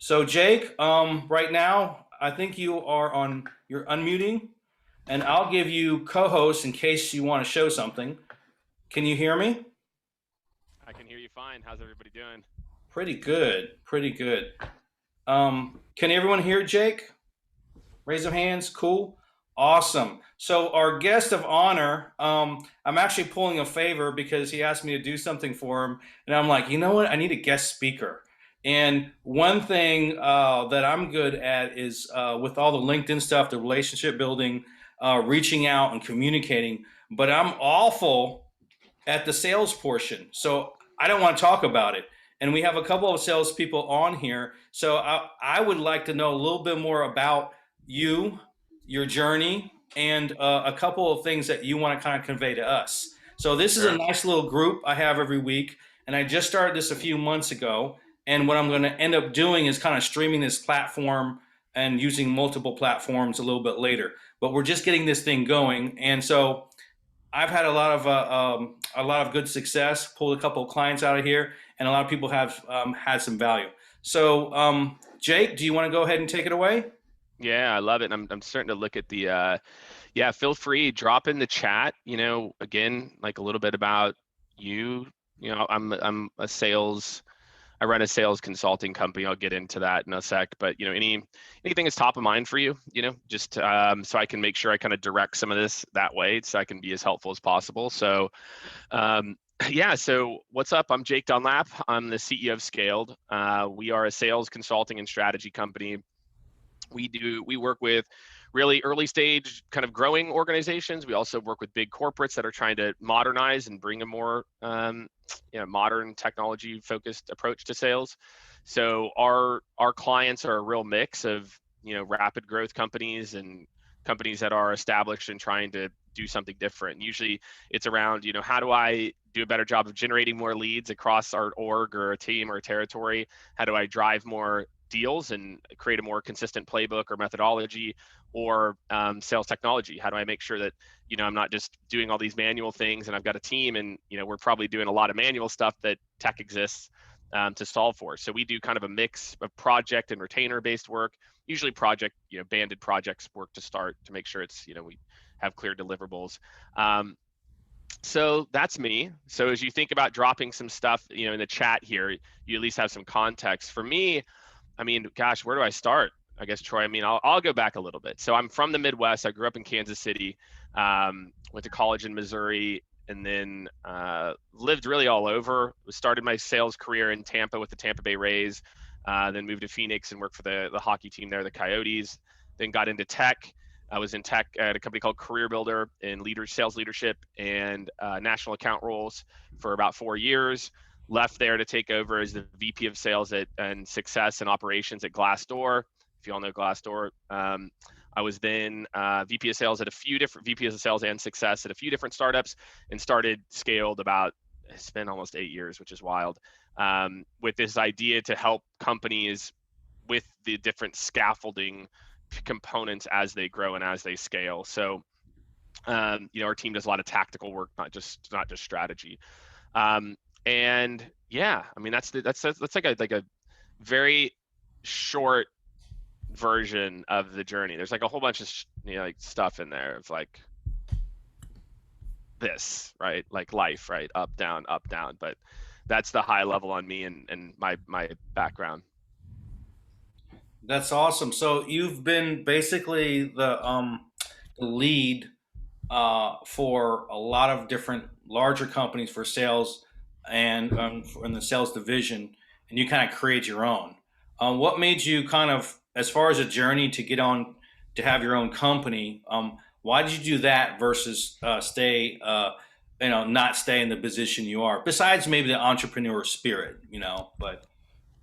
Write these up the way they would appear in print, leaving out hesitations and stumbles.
So Jake, right now, I think you're unmuting, and I'll give you co-host in case you want to show something. Can you hear me? I can hear you fine. How's everybody doing? Pretty good, pretty good. Can everyone hear Jake? Raise of hands, cool. Awesome. So our guest of honor, I'm actually pulling a favor because he asked me to do something for him, and I'm like, you know what? I need a guest speaker. And one thing that I'm good at is with all the LinkedIn stuff, the relationship building, reaching out and communicating. But I'm awful at the sales portion. So I don't want to talk about it. And we have a couple of salespeople on here. So I would like to know a little bit more about you, your journey, and a couple of things that you want to kind of convey to us. So this is a Sure. nice little group I have every week. And I just started this a few months ago. And what I'm going to end up doing is kind of streaming this platform and using multiple platforms a little bit later. But we're just getting this thing going. And so I've had a lot of good success. Pulled a couple of clients out of here, and a lot of people have had some value. So, Jake, do you want to go ahead and take it away? Yeah, I love it. I'm starting to look at the yeah, feel free, drop in the chat, again, like a little bit about you. I'm a sales I run a sales consulting company. I'll get into that in a sec, but anything that's top of mind for you, just so I can make sure I kind of direct some of this that way so I can be as helpful as possible. So um, yeah, so what's up? I'm Jake Dunlap. I'm the CEO of Scaled. We are a sales consulting and strategy company. We work with really early stage kind of growing organizations. We also work with big corporates that are trying to modernize and bring a more modern technology focused approach to sales. So our clients are a real mix of rapid growth companies and companies that are established and trying to do something different. Usually it's around, how do I do a better job of generating more leads across our org or a team or a territory? How do I drive more deals and create a more consistent playbook or methodology, or sales technology? How do I make sure that I'm not just doing all these manual things and I've got a team and we're probably doing a lot of manual stuff that tech exists to solve for. So we do kind of a mix of project and retainer based work, usually project, banded projects work to start to make sure it's we have clear deliverables. So that's me. So as you think about dropping some stuff in the chat here, you at least have some context. For me, I mean, gosh, where do I start? I guess, Troy, I mean, I'll go back a little bit. So I'm from the Midwest. I grew up in Kansas City, went to college in Missouri, and then lived really all over. Started my sales career in Tampa with the Tampa Bay Rays, then moved to Phoenix and worked for the hockey team there, the Coyotes. Then got into tech. I was in tech at a company called Career Builder in sales leadership and national account roles for about 4 years. Left there to take over as the VP of sales and success and operations at Glassdoor. If you all know Glassdoor, I was then VP of sales at a few different VPs of sales and success at a few different startups, and started Scaled about, it's been almost 8 years, which is wild, with this idea to help companies with the different scaffolding components as they grow and as they scale. So our team does a lot of tactical work, not just strategy. And yeah, I mean that's like a very short version of the journey. There's like a whole bunch of like stuff in there of like this, right? Like life, right? Up down, but that's the high level on me and my background. That's awesome. So you've been basically the lead for a lot of different larger companies for sales and in the sales division, and you kind of create your own. What made you kind of, as far as a journey to get on to have your own company? Why did you do that versus not stay in the position you are? Besides maybe the entrepreneur spirit, but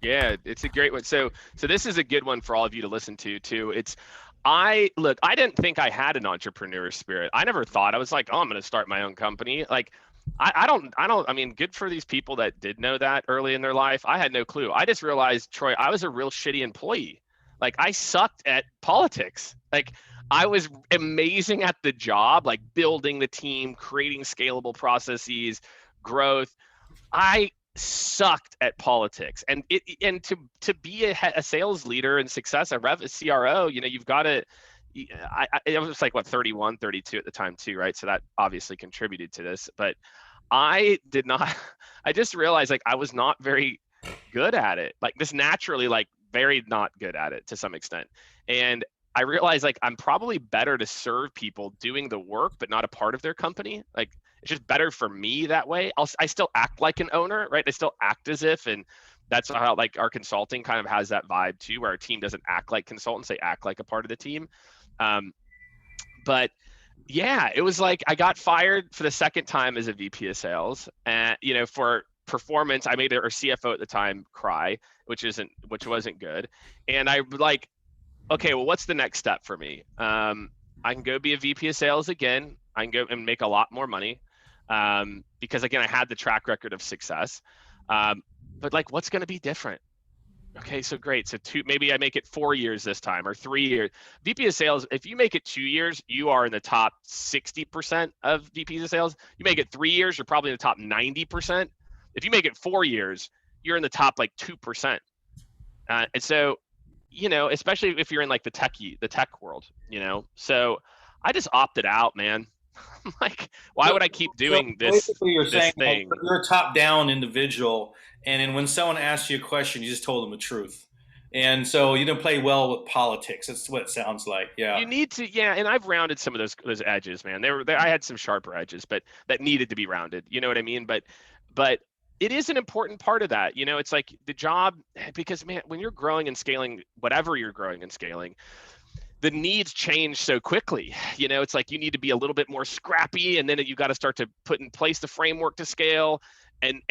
Yeah, it's a great one. So this is a good one for all of you to listen to too. I didn't think I had an entrepreneur spirit. I never thought. I was like, oh, I'm going to start my own company. Like, I mean, good for these people that did know that early in their life. I had no clue. I just realized, Troy, I was a real shitty employee. Like, I sucked at politics. Like, I was amazing at the job, like building the team, creating scalable processes, growth. I sucked at politics. And to be a sales leader and success, a CRO, you've got to. I was like, what, 31, 32 at the time too, right? So that obviously contributed to this. But I did not. I just realized like I was not very good at it. Like just naturally, like very not good at it to some extent. And I realized like I'm probably better to serve people doing the work, but not a part of their company. Like it's just better for me that way. I still act like an owner, right? I still act as if, and that's how like our consulting kind of has that vibe too, where our team doesn't act like consultants, they act like a part of the team. But yeah, it was like I got fired for the second time as a VP of sales, and for performance, I made our CFO at the time cry, which wasn't good. And I like, okay, well, what's the next step for me? I can go be a VP of sales again. I can go and make a lot more money, because again, I had the track record of success. But like, what's going to be different? Okay, so great. So maybe I make it 4 years this time, or 3 years. VP of sales, if you make it 2 years, you are in the top 60% of VPs of sales. You make it 3 years, you're probably in the top 90%. If you make it 4 years, you're in the top like 2%. And so, especially if you're in like the tech world, So I just opted out, man. Like, why would I keep doing this Basically, you're saying like, thing? you're a top-down individual, and then when someone asks you a question, you just told them the truth, and so you didn't play well with politics. That's what it sounds like. Yeah. You need to, yeah, and I've rounded some of those edges, man. I had some sharper edges, but that needed to be rounded. You know what I mean? But it is an important part of that. It's like the job, because man, when you're growing and scaling, whatever you're growing and scaling, the needs change so quickly. It's like you need to be a little bit more scrappy, and then you got to start to put in place the framework to scale. And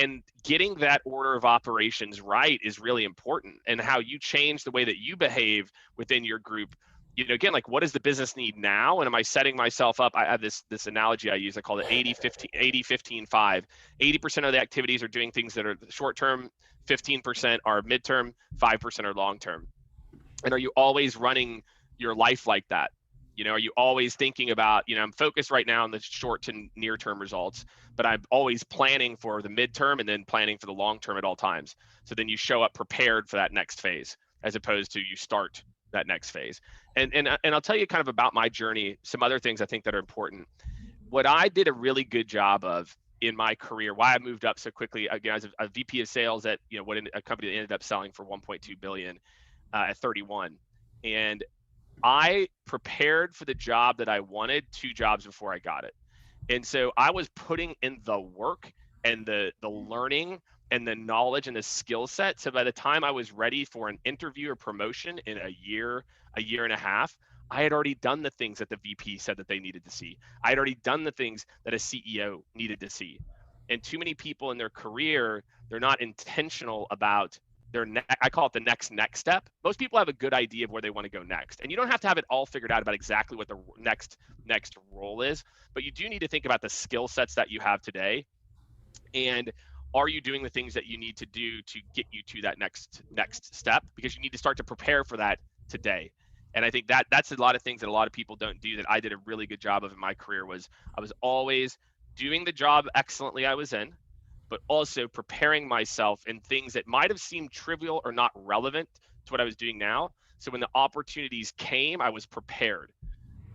getting that order of operations right is really important, and how you change the way that you behave within your group. Again, like, what does the business need now? And am I setting myself up? I have this analogy I use. I call it 80-15-5. 80% of the activities are doing things that are short term, 15% are midterm, 5% are long term. And are you always running your life like that? Are you always thinking about, I'm focused right now on the short to near term results, but I'm always planning for the midterm and then planning for the long term at all times. So then you show up prepared for that next phase, as opposed to you start that next phase. And I'll tell you kind of about my journey, some other things I think that are important. What I did a really good job of in my career, why I moved up so quickly, again, as a VP of sales at, a company that ended up selling for 1.2 billion at 31. And I prepared for the job that I wanted 2 jobs before I got it. And so I was putting in the work and the learning and the knowledge and the skill set. So by the time I was ready for an interview or promotion in a year and a half, I had already done the things that the VP said that they needed to see. I had already done the things that a CEO needed to see. And too many people in their career, they're not intentional about I call it the next step. Most people have a good idea of where they want to go next, and you don't have to have it all figured out about exactly what the next role is, but you do need to think about the skill sets that you have today, and are you doing the things that you need to do to get you to that next step, because you need to start to prepare for that today. And I think that's a lot of things that a lot of people don't do that I did a really good job of in my career. Was I was always doing the job excellently I was in, but also preparing myself in things that might have seemed trivial or not relevant to what I was doing now. So when the opportunities came, I was prepared.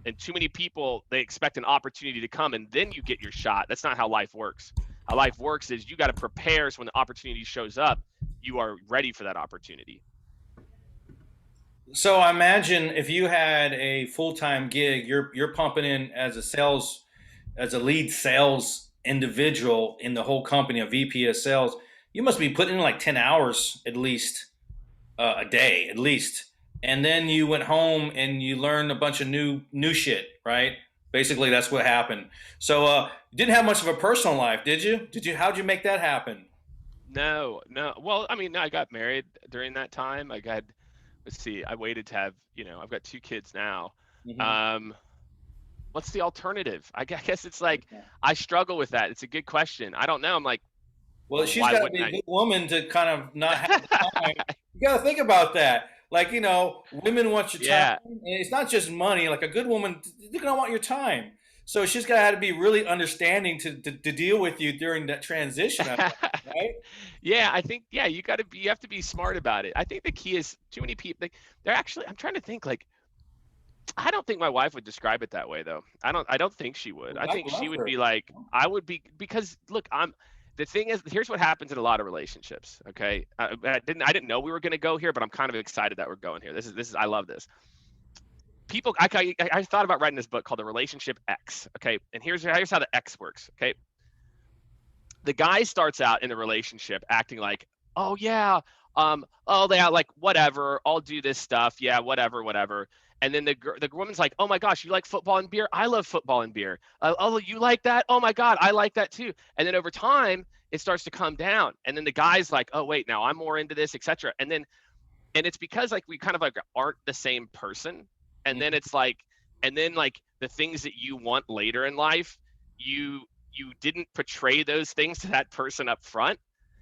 And too many people, they expect an opportunity to come and then you get your shot. That's not how life works. How life works is you got to prepare, so when the opportunity shows up, you are ready for that opportunity. So I imagine if you had a full-time gig, you're pumping in as a lead sales individual in the whole company, a VP of sales. You must be putting in like 10 hours at least a day, at least. And then you went home and you learned a bunch of new shit, right? Basically, that's what happened. So you didn't have much of a personal life, did you? How'd you make that happen? No. Well, I mean, I got married during that time. Let's see, I waited to have, I've got 2 kids now. Hmm. Um, what's the alternative? I guess it's like, I struggle with that. It's a good question. I don't know. I'm like, Well, well, she's why got to be wouldn't a I? good woman to kind of not have the time. You got to think about that. Like, women want your time. Yeah. And it's not just money. Like a good woman, they're going to want your time. So she's got to be really understanding to deal with you during that transition, right? Yeah, I think yeah, you have to be smart about it. I think the key is too many people like they're actually I'm trying to think like I don't think my wife would describe it that way though. I don't think she would. Well, I God think she bless would her. be like I would be because look, I'm the thing is here's what happens in a lot of relationships, okay? I didn't know we were going to go here, but I'm kind of excited that we're going here. This is I love this. People I thought about writing this book called The Relationship X, okay? And here's how the X works, okay? The guy starts out in the relationship acting like, oh yeah, oh yeah, like whatever, I'll do this stuff, yeah, whatever, whatever. And then the woman's like, oh my gosh, you like football and beer? I love football and beer. Oh, you like that? Oh my God, I like that too. And then over time, it starts to come down. And then the guy's like, oh wait, now I'm more into this, etc. And it's because like we kind of like aren't the same person. And then it's like, and then like the things that you want later in life, you didn't portray those things to that person up front.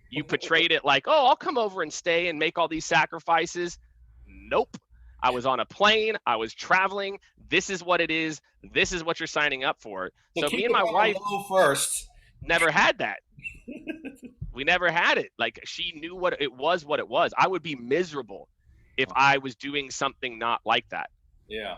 You portrayed it like, oh, I'll come over and stay and make all these sacrifices. Nope. I was on a plane. I was traveling. This is what it is. This is what you're signing up for. So So keep me and the my ball wife low first. never had that. We never had it. Like she knew what it was, what it was. I would be miserable if I was doing something not like that. Yeah.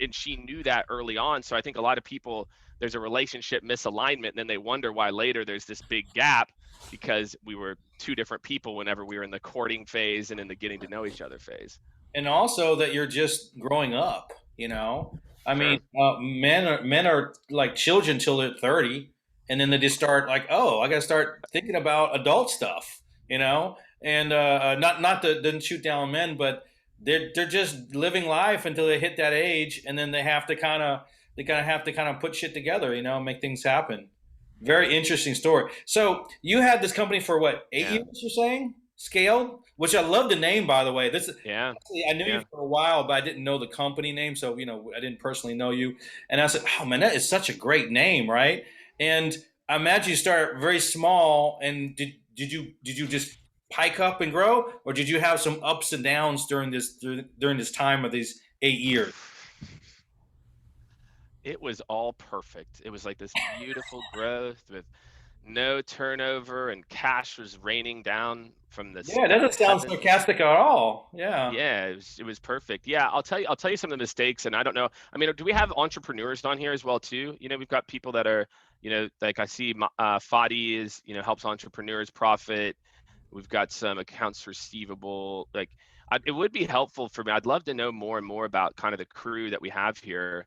And she knew that early on. So I think a lot of people, there's a relationship misalignment, and then they wonder why later there's this big gap because we were two different people whenever we were in the courting phase and in the getting to know each other phase. And also that you're just growing up. I mean, Sure. men are like children till they're 30, and then they just start like, oh, I got to start thinking about adult stuff. And not to didn't shoot down men, but they're just living life until they hit that age, and then they have to kind of put shit together, make things happen. Very interesting story. So you had this company for what, 8 years? Yeah. You're saying scaled, which I love the name, by the way. This Yeah. Actually, I knew you Yeah. for a while, but I didn't know the company name, so I didn't personally know you. And I said, "Oh man, that is such a great name, right?" And I imagine you start very small. And did you just pike up and grow, or did you have some ups and downs during this time of these 8 years? It was all perfect. It was like this beautiful growth with no turnover, and cash was raining down from Yeah, it the doesn't sound heavens. sarcastic at all. Yeah. Yeah, it was perfect. Yeah, I'll tell you some of the mistakes, and I don't know. I mean, do we have entrepreneurs on here as well too? We've got people that are, like I see Fadi is, helps entrepreneurs profit. We've got some accounts receivable. Like, it would be helpful for me. I'd love to know more and more about kind of the crew that we have here.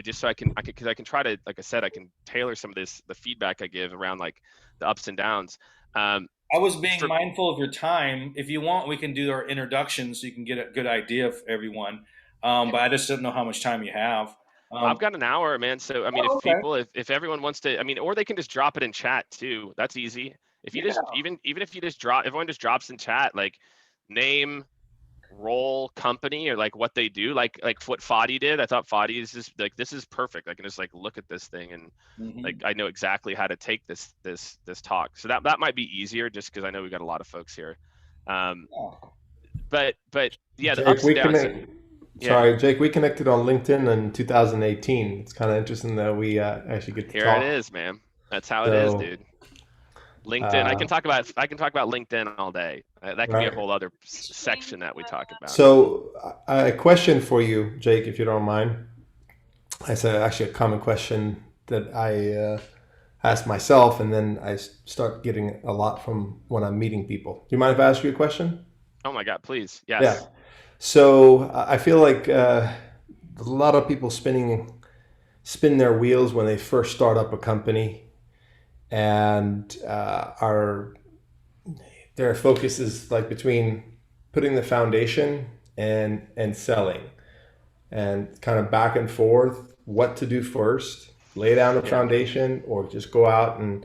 Just so because I can try to, like I said, I can tailor some of the feedback I give around like the ups and downs. Um, I was being for mindful of your time. If you want, we can do our introductions so you can get a good idea of everyone. But I just don't know how much time you have. I've Um, got an hour, man. So I mean, oh, if okay. people, if everyone wants to, I mean, or they can just drop it in chat too. That's easy. If you just Yeah. even if you just drop, everyone just drops in chat like name, role, company, or like what they do, like what Fadi did. I thought Fadi is just like this is perfect. I can just like look at this thing and like Hmm. I know exactly how to take this talk. So that might be easier just because I know we got a lot of folks here. Um, Yeah. but yeah, the Jake, ups and we downs. connect. Yeah, Sorry, Jake, we connected on LinkedIn in 2018. It's kind of interesting that we actually get to here it talk. is, man. That's how it is, So, dude. LinkedIn. I uh, can talk about LinkedIn all day. That could be a right. whole other section that we talk about. So, a question for you, Jake, if you don't mind. It's actually a common question that I ask myself, and then I start getting a lot from when I'm meeting people. Do you mind if I ask you a question? Oh my God, please. Yeah. Yes. So I feel like a lot of people spin their wheels when they first start up a company, and are their focus is like between putting the foundation and selling, and kind of back and forth what to do first, lay down the Yeah. foundation or just go out and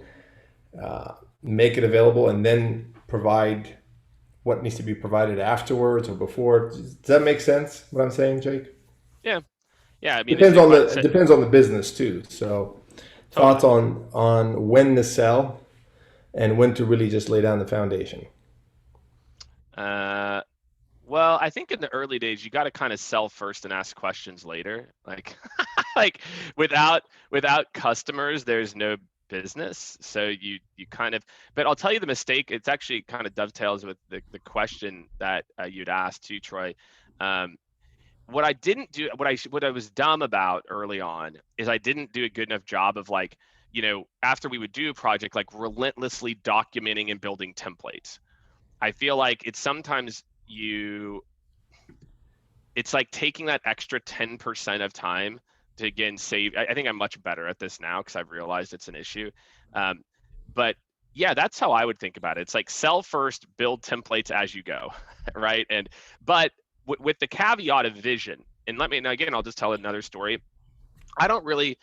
make it available and then provide what needs to be provided afterwards or before. Does that make sense what I'm saying, Jake? Yeah. Yeah. I mean, Depends on the it depends on the business too. So thoughts totally. on when to sell and when to really just lay down the foundation. Uh, well, I think in the early days, you got to kind of sell first and ask questions later. Like, Like without customers, there's no business. So you kind of, but I'll tell you the mistake. It's actually kind of dovetails with the question that you'd asked too, Troy. What I didn't do, what I was dumb about early on is I didn't do a good enough job of like, after we would do a project, like relentlessly documenting and building templates. I feel like it's sometimes it's like taking that extra 10% of time to again save. I think I'm much better at this now because I've realized it's an issue. But yeah, that's how I would think about it. It's like sell first, build templates as you go, right? But with the caveat of vision, and again, I'll just tell another story. I don't really,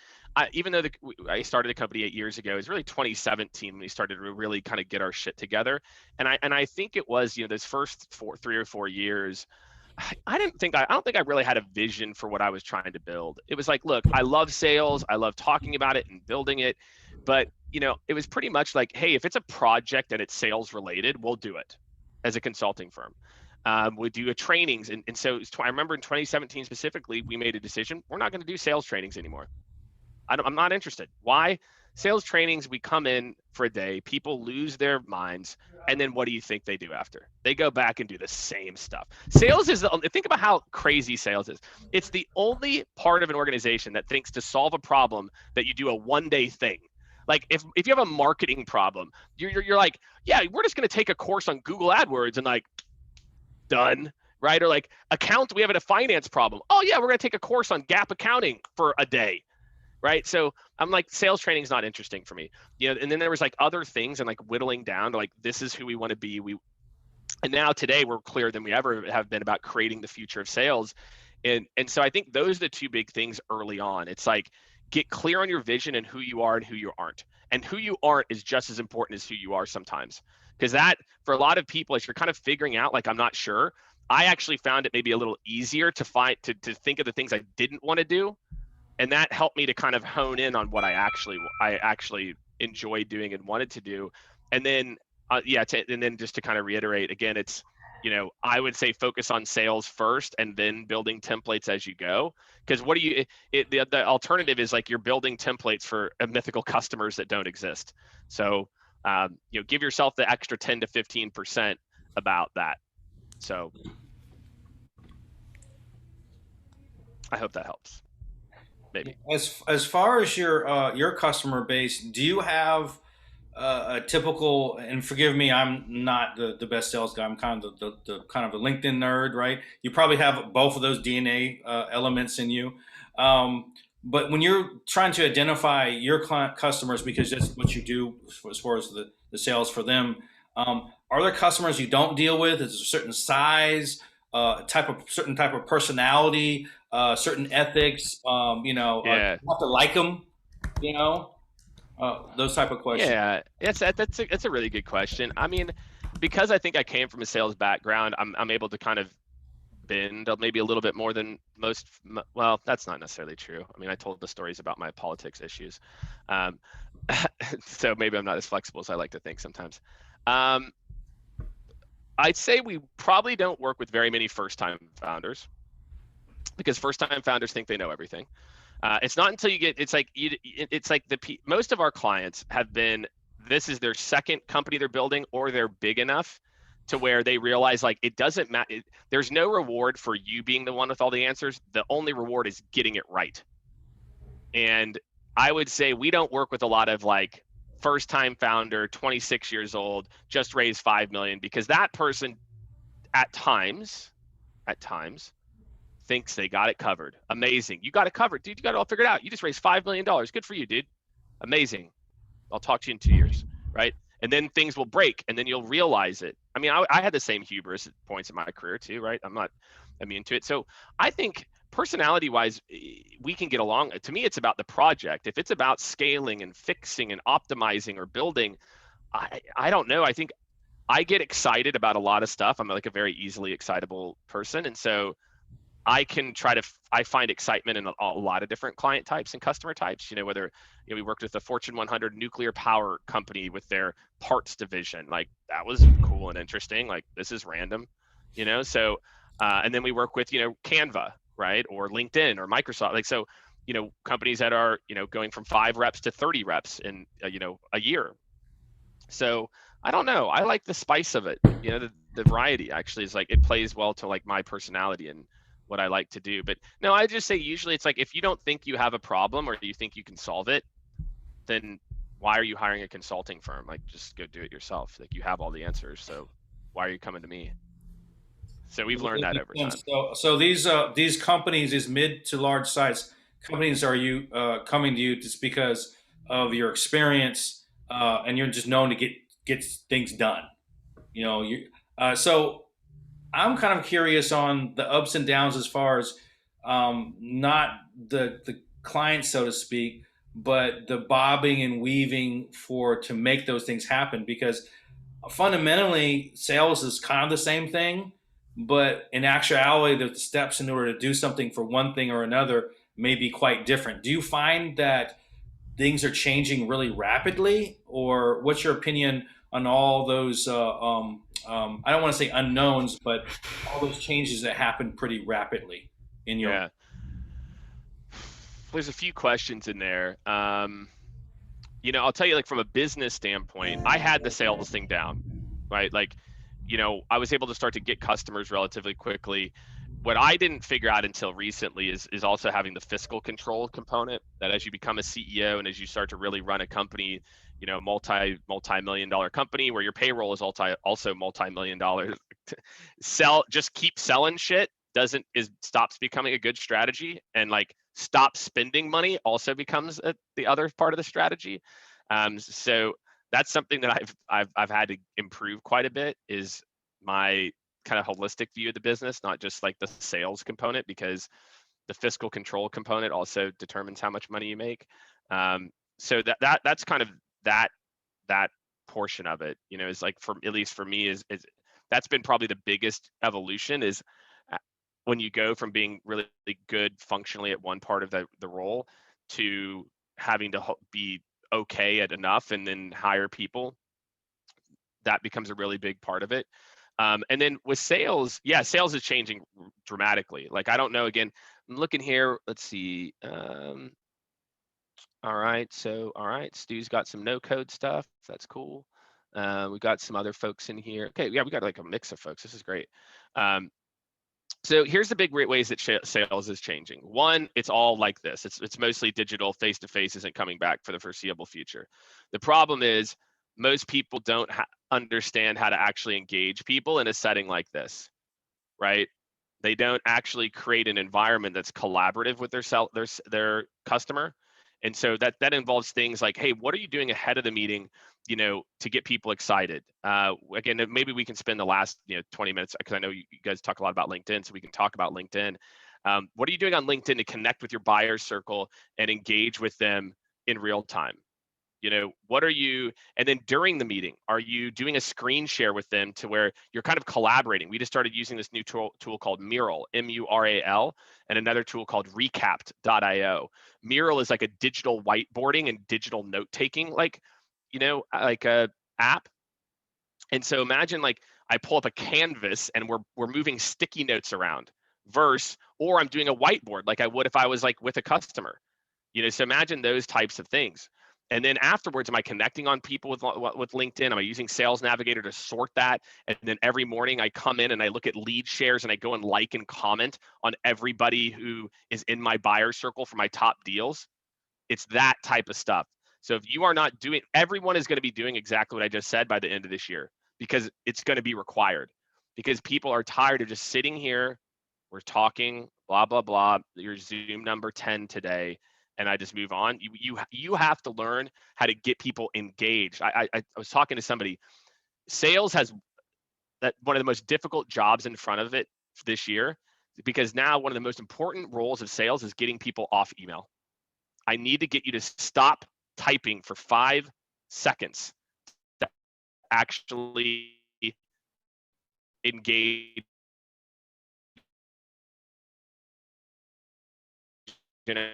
even though I started a company 8 years ago, it was really 2017 when we started to really kind of get our shit together. And I think it was, those first 3 or 4 years, I don't think I really had a vision for what I was trying to build. It was like, look, I love sales. I love talking about it and building it. But, it was pretty much like, hey, if it's a project and it's sales related, we'll do it as a consulting firm. We do trainings. And so I remember in 2017 specifically, we made a decision. We're not going to do sales trainings anymore. I'm not interested. Why? Sales trainings, we come in for a day, people lose their minds, and then what do you think they do after? They go back and do the same stuff. Sales is, think about how crazy sales is. It's the only part of an organization that thinks to solve a problem that you do a one-day thing. Like if you have a marketing problem, you're like, yeah, we're just going to take a course on Google AdWords and like, done, right? Or like we have a finance problem. Oh yeah, we're going to take a course on GAAP accounting for a day. Right. So I'm like, sales training is not interesting for me, and then there was like other things and like whittling down to like, this is who we want to be. And now today we're clearer than we ever have been about creating the future of sales. And so I think those are the two big things early on. It's like, get clear on your vision and who you are and who you aren't. And who you aren't is just as important as who you are sometimes. Because that, for a lot of people, as you're kind of figuring out, like, I'm not sure, I actually found it maybe a little easier to think of the things I didn't want to do. And that helped me to kind of hone in on what I actually enjoyed doing and wanted to do. And then, and then just to kind of reiterate again, it's, I would say focus on sales first and then building templates as you go. Because the alternative is like you're building templates for mythical customers that don't exist. So, give yourself the extra 10 to 15% about that. So I hope that helps. Maybe. As far as your customer base, do you have a typical? And forgive me, I'm not the best sales guy. I'm kind of the kind of a LinkedIn nerd, right? You probably have both of those DNA elements in you. But when you're trying to identify your client customers, because that's what you do as far as the sales for them, are there customers you don't deal with? Is there a certain size, certain type of personality? Certain ethics, Yeah. you have to like them, those type of questions. Yeah, that's a really good question. I mean, because I think I came from a sales background, I'm able to kind of bend maybe a little bit more than most. Well, that's not necessarily true. I mean, I told the stories about my politics issues, so maybe I'm not as flexible as I like to think sometimes. I'd say we probably don't work with very many first-time founders, because first-time founders think they know everything. It's not until most of our clients have been, this is their second company they're building, or they're big enough to where they realize like it doesn't matter. There's no reward for you being the one with all the answers. The only reward is getting it right. And I would say we don't work with a lot of like first-time founder, 26 years old, just raised 5 million, because that person at times thinks they got it covered. Amazing. You got it covered, dude. You got it all figured out. You just raised $5 million. Good for you, dude. Amazing. I'll talk to you in 2 years, right? And then things will break, and then you'll realize it. I mean, I had the same hubris at points in my career too, right? I'm not immune to it. So I think personality-wise, we can get along. To me, it's about the project. If it's about scaling and fixing and optimizing or building, I don't know. I think I get excited about a lot of stuff. I'm like a very easily excitable person. And so I find excitement in a lot of different client types and customer types, whether, we worked with a Fortune 100 nuclear power company with their parts division. Like, that was cool and interesting. Like, this is random, so, and then we work with, Canva, right? Or LinkedIn or Microsoft. Like, so, companies that are, going from 5 reps to 30 reps in, a year. So I don't know. I like the spice of it. The variety actually is like, it plays well to like my personality and what I like to do. But no, I just say usually it's like, if you don't think you have a problem or you think you can solve it, then why are you hiring a consulting firm? Like, just go do it yourself. Like, you have all the answers. So why are you coming to me? So we've learned that over time. So these companies, these mid to large size companies, are you coming to you just because of your experience and you're just known to get things done? So I'm kind of curious on the ups and downs as far as not the client, so to speak, but the bobbing and weaving to make those things happen. Because fundamentally, sales is kind of the same thing, but in actuality, the steps in order to do something for one thing or another may be quite different. Do you find that things are changing really rapidly, or what's your opinion on all those? I don't want to say unknowns, but all those changes that happen pretty rapidly in your. Yeah. There's a few questions in there. I'll tell you, like, from a business standpoint, I had the sales thing down, right? Like, I was able to start to get customers relatively quickly. What I didn't figure out until recently is also having the fiscal control component, that as you become a CEO and as you start to really run a company, multi-million-dollar company where your payroll is also multi-million-dollar, just keep selling shit stops becoming a good strategy, and like stop spending money also becomes the other part of the strategy. So that's something that I've had to improve quite a bit, is my kind of holistic view of the business, not just like the sales component, because the fiscal control component also determines how much money you make. So that's kind of that portion of it, is like, at least for me, is that's been probably the biggest evolution, is when you go from being really good functionally at one part of the role to having to be okay at enough and then hire people. That becomes a really big part of it. And then with sales, sales is changing dramatically. Like, I don't know, again, I'm looking here, let's see. All right, Stu's got some no code stuff. That's cool. We got some other folks in here. Okay, yeah, we got like a mix of folks. This is great. So here's the big ways that sales is changing. One, it's all like this. It's mostly digital. Face-to-face isn't coming back for the foreseeable future. The problem is most people don't understand how to actually engage people in a setting like this, right? They don't actually create an environment that's collaborative with their customer. And so that involves things like, hey, what are you doing ahead of the meeting, to get people excited? Again, maybe we can spend the last 20 minutes, because I know you guys talk a lot about LinkedIn, so we can talk about LinkedIn. What are you doing on LinkedIn to connect with your buyer circle and engage with them in real time? What are you, and then during the meeting, are you doing a screen share with them to where you're kind of collaborating? We just started using this new tool called Mural, Mural, and another tool called Recapped.io. Mural is like a digital whiteboarding and digital note-taking, like a app. And so imagine, like, I pull up a canvas and we're moving sticky notes around, or I'm doing a whiteboard like I would if I was like with a customer. So imagine those types of things. And then afterwards, am I connecting on people with LinkedIn? Am I using Sales Navigator to sort that? And then every morning I come in and I look at lead shares and I go and like and comment on everybody who is in my buyer circle for my top deals. It's that type of stuff. So if you are not doing, everyone is going to be doing exactly what I just said by the end of this year, because it's going to be required, because people are tired of just sitting here. We're talking, blah, blah, blah, your Zoom number 10 today, and I just move on. You have to learn how to get people engaged. I was talking to somebody. Sales has that one of the most difficult jobs in front of it this year, because now one of the most important roles of sales is getting people off email. I need to get you to stop typing for 5 seconds to actually engage in a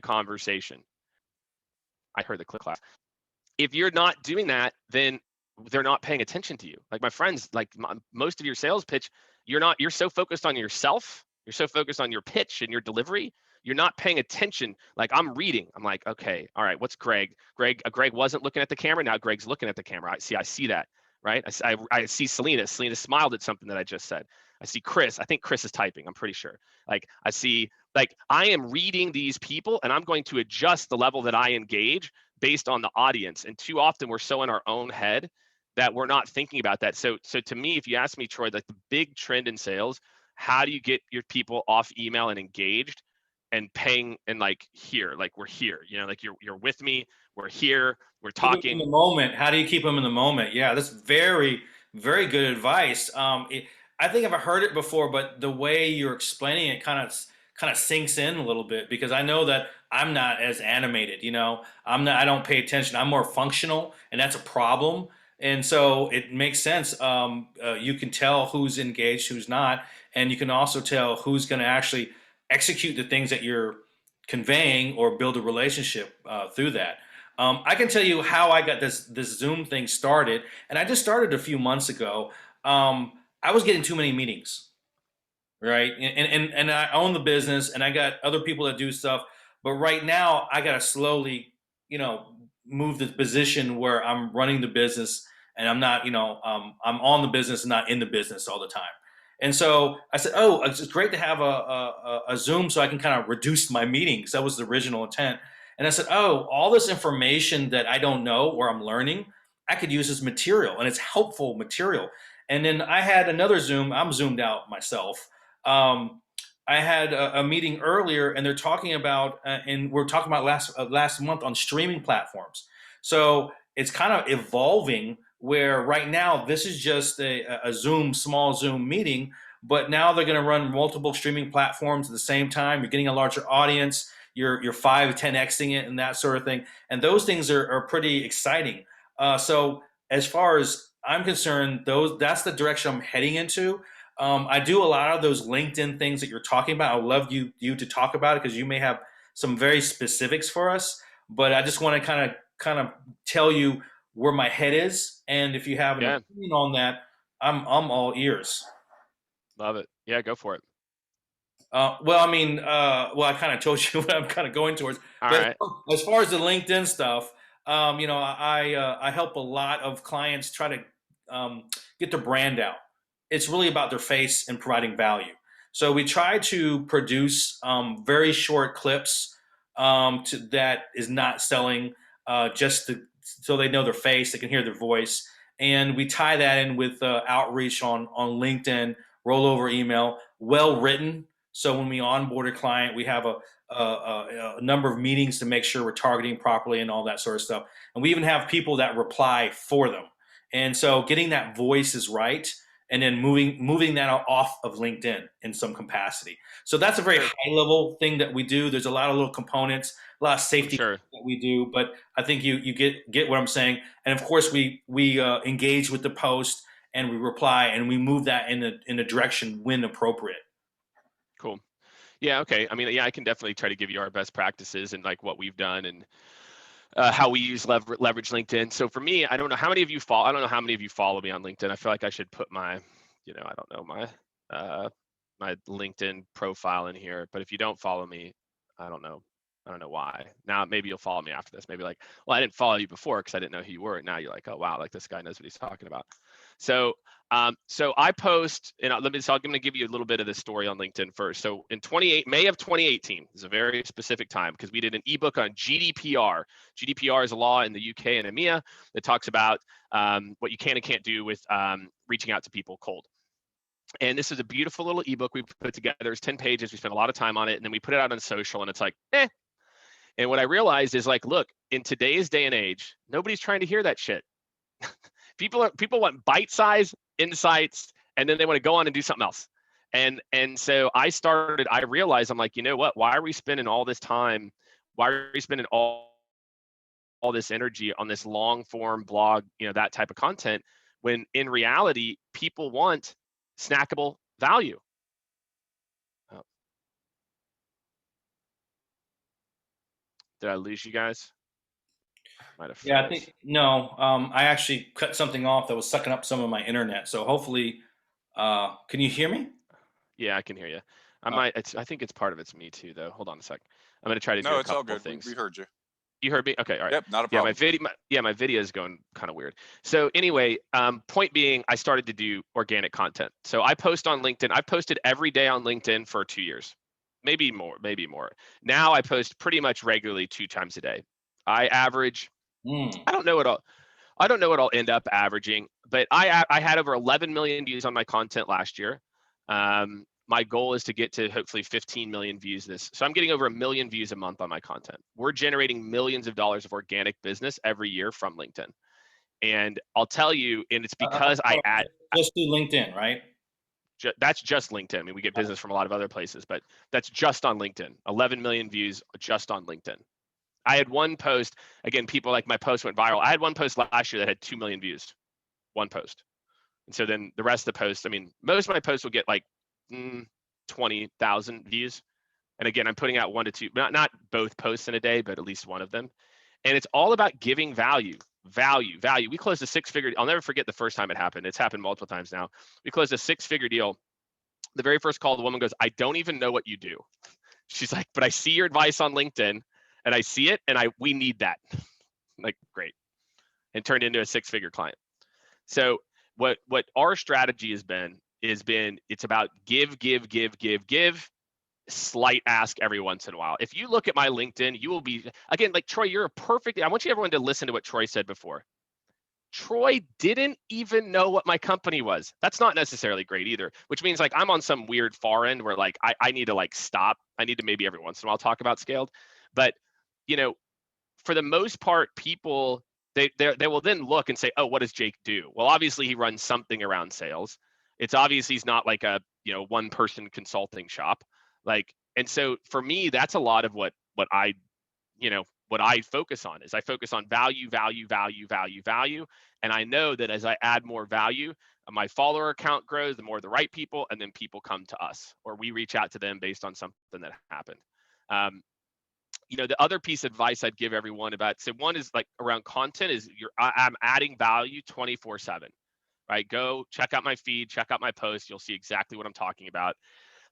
conversation. I heard the click class. If you're not doing that, then they're not paying attention to you. Like my friends, like most of your sales pitch, you're so focused on yourself, you're so focused on your pitch and your delivery, you're not paying attention. Like I'm reading, I'm like, okay, all right, what's Greg? Greg wasn't looking at the camera. Now Greg's looking at the camera. I see that, right? I see Selena. Selena smiled at something that I just said. I see Chris. I think Chris is typing. I'm pretty sure. Like I see, like I am reading these people, and I'm going to adjust the level that I engage based on the audience. And too often we're so in our own head that we're not thinking about that. So to me, if you ask me, Troy, like the big trend in sales, how do you get your people off email and engaged and paying and like here, like we're here, you know, like you're with me, we're here, we're Keep them in talking. the moment. How do you keep them in the moment? Yeah, that's very, very good advice. I think I've heard it before, but the way you're explaining it kind of sinks in a little bit, because I know that I'm not as animated. You know, I'm not. I don't pay attention. I'm more functional, and that's a problem. And so it makes sense. You can tell who's engaged, who's not, and you can also tell who's going to actually execute the things that you're conveying or build a relationship through that. I can tell you how I got this Zoom thing started, and I just started a few months ago. I was getting too many meetings, right? And I own the business, and I got other people that do stuff. But right now, I got to slowly, you know, move the position where I'm running the business, and I'm not, I'm on the business, not in the business all the time. And so I said, oh, it's great to have a Zoom so I can kind of reduce my meetings. That was the original intent. And I said, oh, all this information that I don't know or I'm learning, I could use as material, and it's helpful material. And then I had another Zoom. I'm zoomed out myself. Um, I had a meeting earlier, and they're talking about, and we're talking about last month on streaming platforms. So it's kind of evolving where right now this is just a Zoom, small Zoom meeting, but now they're going to run multiple streaming platforms at the same time. You're getting a larger audience. You're 5, 10xing it and that sort of thing, and those things are pretty exciting. So as far as I'm concerned, that's the direction I'm heading into. I do a lot of those LinkedIn things that you're talking about. I would love you to talk about it, because you may have some very specifics for us. But I just want to kind of tell you where my head is, and if you have an Yeah, opinion on that, I'm all ears. love it. Yeah, go for it. Well, I mean, I kind of told you what I'm kind of going towards. All But right. as far as the LinkedIn stuff, I help a lot of clients try to get their brand out. It's really about their face and providing value. So we try to produce very short clips that is not selling, so they know their face, they can hear their voice, and we tie that in with outreach on LinkedIn, rollover email, well written. So when we onboard a client, we have a number of meetings to make sure we're targeting properly and all that sort of stuff. And we even have people that reply for them. And so getting that voice is right, and then moving that off of LinkedIn in some capacity. So that's a very Sure. high level thing that we do. There's a lot of little components, a lot of I'm safety sure. that we do, but I think you get what I'm saying. And of course, we engage with the post, and we reply, and we move that in a direction when appropriate. Cool. Yeah. Okay. I mean, yeah, I can definitely try to give you our best practices and like what we've done and how we use leverage LinkedIn. So for me, I don't know how many of you follow. I don't know how many of you follow me on LinkedIn. I feel like I should put my, I don't know, my LinkedIn profile in here. But if you don't follow me, I don't know. I don't know why. Now maybe you'll follow me after this. Maybe like, well, I didn't follow you before because I didn't know who you were. And now you're like, oh wow, like this guy knows what he's talking about. So so I post, and so I'm going to give you a little bit of the story on LinkedIn first. So in May of 2018 is a very specific time because we did an ebook on GDPR. GDPR is a law in the UK and EMEA that talks about what you can and can't do with reaching out to people cold. And this is a beautiful little ebook we put together. It's 10 pages. We spent a lot of time on it, and then we put it out on social, and it's like, eh. And what I realized is like, look, in today's day and age, nobody's trying to hear that shit. People want bite-sized insights, and then they want to go on and do something else. And so I realized, I'm like, you know what? Why are we spending all this time? Why are we spending all this energy on this long form blog, that type of content, when in reality, people want snackable value? Oh. Did I lose you guys? Might have Yeah, I froze. think no. I actually cut something off that was sucking up some of my internet. So hopefully, can you hear me? Yeah, I can hear you. I think it's part of it's me too, though. Hold on a sec. I'm going to try to do No, a it's all couple good. things. We heard you. You heard me? Okay, all right. Yep, not a Yeah, problem. my video is going kind of weird. So anyway, point being, I started to do organic content. So I post on LinkedIn. I've posted every day on LinkedIn for 2 years, maybe more. Now I post pretty much regularly 2 times a day. I average. I don't know what I'll end up averaging, but I had over 11 million views on my content last year. My goal is to get to hopefully 15 million views this. So I'm getting over 1 million views a month on my content. We're generating millions of dollars of organic business every year from LinkedIn. And I'll tell you, and it's because I add. Just do LinkedIn, right? That's just LinkedIn. I mean, we get business from a lot of other places, but that's just on LinkedIn. 11 million views just on LinkedIn. I had one post, again, people like my post went viral. I had one post last year that had 2 million views, one post. And so then the rest of the posts, I mean, most of my posts will get like 20,000 views. And again, I'm putting out 1 to 2, not both posts in a day, but at least one of them. And it's all about giving value. We closed a 6-figure, I'll never forget the first time it happened. It's happened multiple times now. We closed a 6-figure deal. The very first call, the woman goes, "I don't even know what you do." She's like, "But I see your advice on LinkedIn and I see it and we need that." Like, great. And turned into a 6-figure client. So what our strategy has been, it's about give, slight ask every once in a while. If you look at my LinkedIn, you will be, again, like Troy, I want you everyone to listen to what Troy said before. Troy didn't even know what my company was. That's not necessarily great either, which means like I'm on some weird far end where like I need to like stop. I need to maybe every once in a while talk about scaled. But, for the most part, people, they will then look and say, "Oh, what does Jake do?" Well, obviously he runs something around sales. It's obvious he's not like a, one person consulting shop. Like, and so for me, that's a lot of what I focus on is I focus on value. And I know that as I add more value, my follower account grows, the more the right people, and then people come to us or we reach out to them based on something that happened. The other piece of advice I'd give everyone about, so one is like around content is I'm adding value 24/7, right? Go check out my feed, check out my post. You'll see exactly what I'm talking about.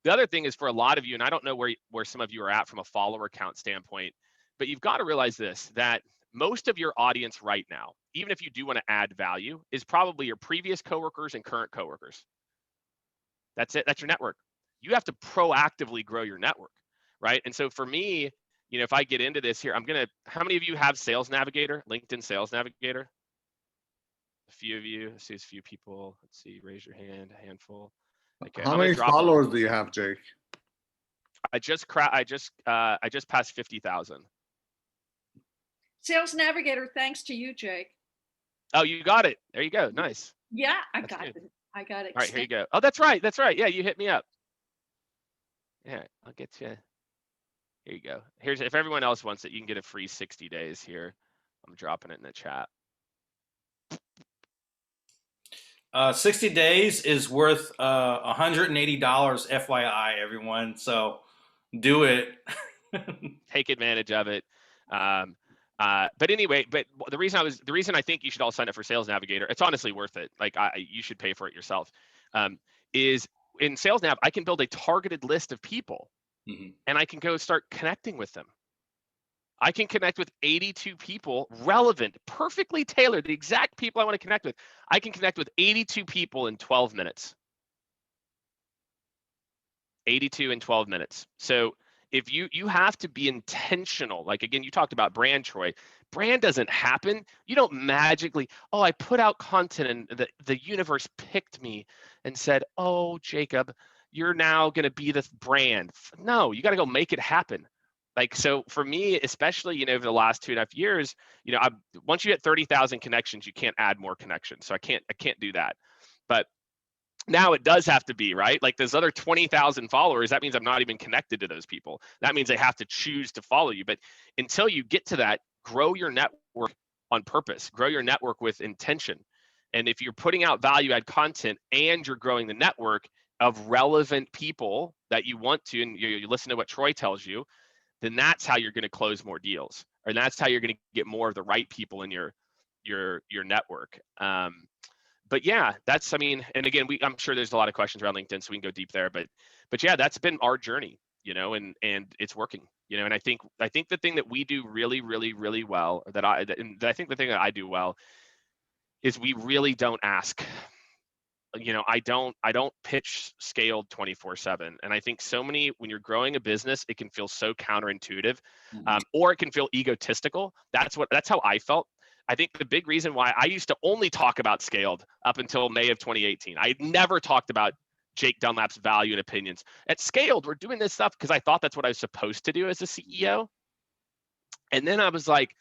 The other thing is for a lot of you, and I don't know where some of you are at from a follower count standpoint, but you've got to realize this, that most of your audience right now, even if you do want to add value, is probably your previous coworkers and current coworkers. That's it. That's your network. You have to proactively grow your network, right? And so for me, if I get into this here, how many of you have Sales Navigator, LinkedIn Sales Navigator? A few of you. I see a few people. Let's see, raise your hand, a handful. Okay. How many followers do you have, Jake? I just passed 50,000. Sales Navigator, thanks to you, Jake. Oh, you got it. There you go. Nice. Yeah, I That's got good. it. I got it. All right, here you go. Oh, that's right. Yeah, you hit me up. Yeah, I'll get you. Here you go. If everyone else wants it, you can get a free 60 days here. I'm dropping it in the chat. 60 days is worth $180, FYI, everyone. So do it. Take advantage of it. But anyway, the reason I think you should all sign up for Sales Navigator, it's honestly worth it. Like you should pay for it yourself. Is in Sales Nav, I can build a targeted list of people, and I can go start connecting with them. I can connect with 82 people, relevant, perfectly tailored, the exact people I want to connect with. I can connect with 82 people in 12 minutes. 82 in 12 minutes. So if you have to be intentional, like again, you talked about brand, Troy. Brand doesn't happen. You don't magically, I put out content and the universe picked me and said, "Oh, Jacob, you're now going to be this brand." No, you got to go make it happen. Like, so for me, especially, over the last 2.5 years, once you hit 30,000 connections, you can't add more connections. So I can't do that. But now it does have to be, right? Like those other 20,000 followers, that means I'm not even connected to those people. That means they have to choose to follow you. But until you get to that, grow your network on purpose, grow your network with intention. And if you're putting out value add content and you're growing the network of relevant people that you want to, and you listen to what Troy tells you, then that's how you're going to close more deals, or that's how you're going to get more of the right people in your network. but yeah, that's, I mean, and again, I'm sure there's a lot of questions around LinkedIn, so we can go deep there, but yeah, that's been our journey, and it's working, and I think the thing that we do really, really, really well, and I think the thing that I do well is we really don't ask. I don't pitch scaled 24/7, and I think so many, when you're growing a business, it can feel so counterintuitive, or it can feel egotistical. That's how I felt. I think the big reason why I used to only talk about scaled up until May of 2018, I never talked about Jake Dunlap's value and opinions. At scaled, we're doing this stuff because I thought that's what I was supposed to do as a CEO, and then I was like,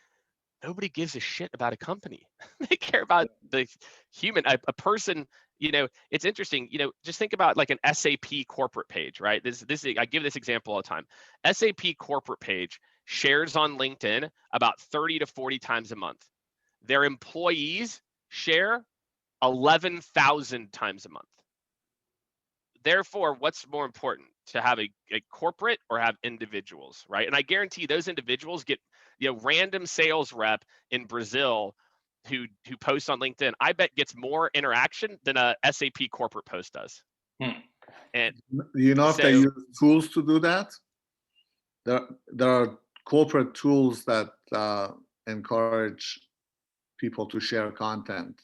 nobody gives a shit about a company. They care about the human, a person. It's interesting. Just think about like an SAP corporate page, right? I give this example all the time. SAP corporate page shares on LinkedIn about 30 to 40 times a month. Their employees share 11,000 times a month. Therefore, what's more important, to have a corporate or have individuals, right? And I guarantee those individuals get, random sales rep in Brazil who posts on LinkedIn, I bet gets more interaction than a SAP corporate post does. And if they use tools to do that? There are corporate tools that encourage people to share content.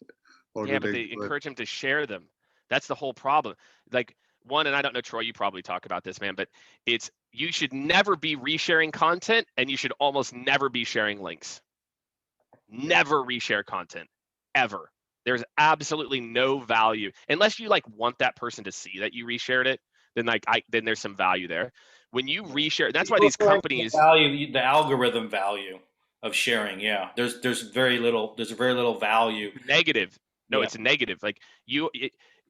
But they encourage them to share them. That's the whole problem. Like, one, and I don't know, Troy, you probably talk about this, man, but you should never be resharing content, and you should almost never be sharing links. Never reshare content, ever. There's absolutely no value unless you want that person to see that you reshared it. Then then there's some value there. When you reshare, that's why these companies the algorithm value of sharing. Yeah, there's very little value. Negative. No, it's negative.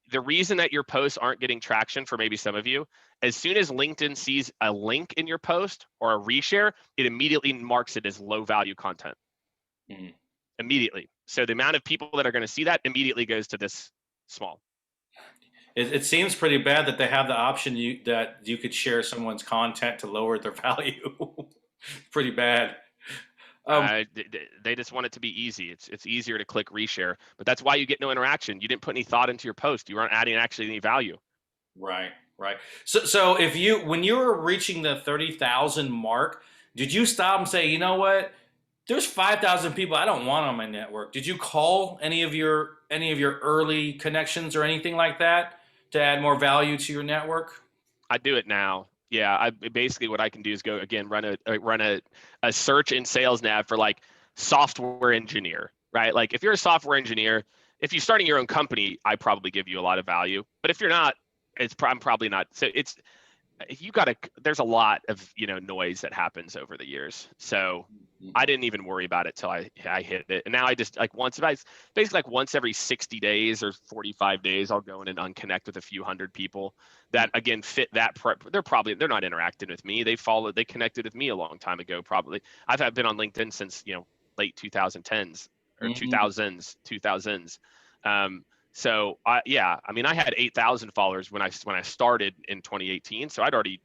The reason that your posts aren't getting traction for maybe some of you, as soon as LinkedIn sees a link in your post or a reshare, it immediately marks it as low value content. Immediately. So the amount of people that are going to see that immediately goes to this small. It seems pretty bad that they have the option that you could share someone's content to lower their value. Pretty bad. They just want it to be easy. It's easier to click reshare, but that's why you get no interaction. You didn't put any thought into your post. You aren't adding actually any value. Right. So when you were reaching the 30,000 mark, did you stop and say, you know what? There's 5,000 people I don't want on my network. Did you call any of your early connections or anything like that to add more value to your network? I do it now. Yeah, basically what I can do is go again, run a search in Sales Nav for software engineer, right? Like if you're a software engineer, if you're starting your own company, I probably give you a lot of value. But if you're not, I'm probably not. So there's a lot of noise that happens over the years. So I didn't even worry about it till I hit it. And now I just once every 60 days or 45 days, I'll go in and unconnect with a few hundred people that again fit that they're not interacting with me. They connected with me a long time ago. Probably I've been on LinkedIn since late 2010s or 2000s. So I had 8,000 followers when I started in 2018. So I'd already